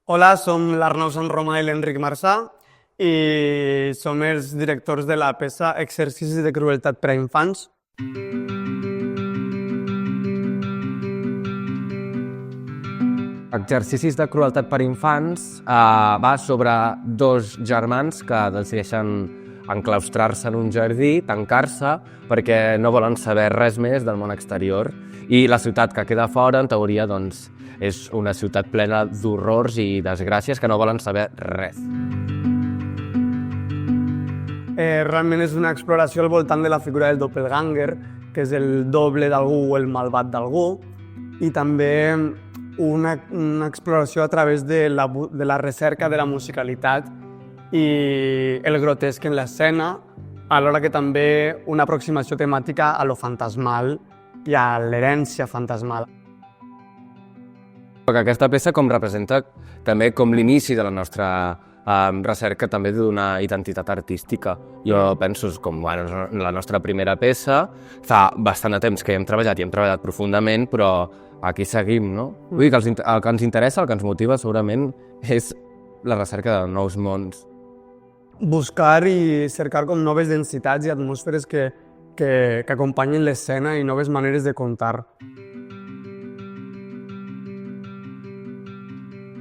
Hola, som l'Arnau Sant Roma i l'Enric Marçà i som els directors de la peça Exercicis de crueltat per a infants. Exercicis de crueltat per infants va sobre dos germans que decideixen enclaustrar-se en un jardí, tancar-se, perquè no volen saber res més del món exterior. I la ciutat que queda fora, en teoria, doncs, és una ciutat plena d'horrors i desgràcies que no volen saber res. Realment és una exploració al voltant de la figura del doppelganger, que és el doble d'algú o el malvat d'algú, i també una exploració a través de la recerca de la musicalitat i el grotesc en l'escena, alhora que també una aproximació temàtica a lo fantasmal i a l'herència fantasmal. Aquesta peça com representa també com l'inici de la nostra recerca també d'una identitat artística. Jo penso com la nostra primera peça, fa bastant de temps que hi hem treballat profundament, però aquí seguim, no? Vull dir que el que ens interessa, el que ens motiva segurament és la recerca de nous mons. Buscar i cercar com noves densitats i atmosferes que acompanyin l'escena i noves maneres de contar.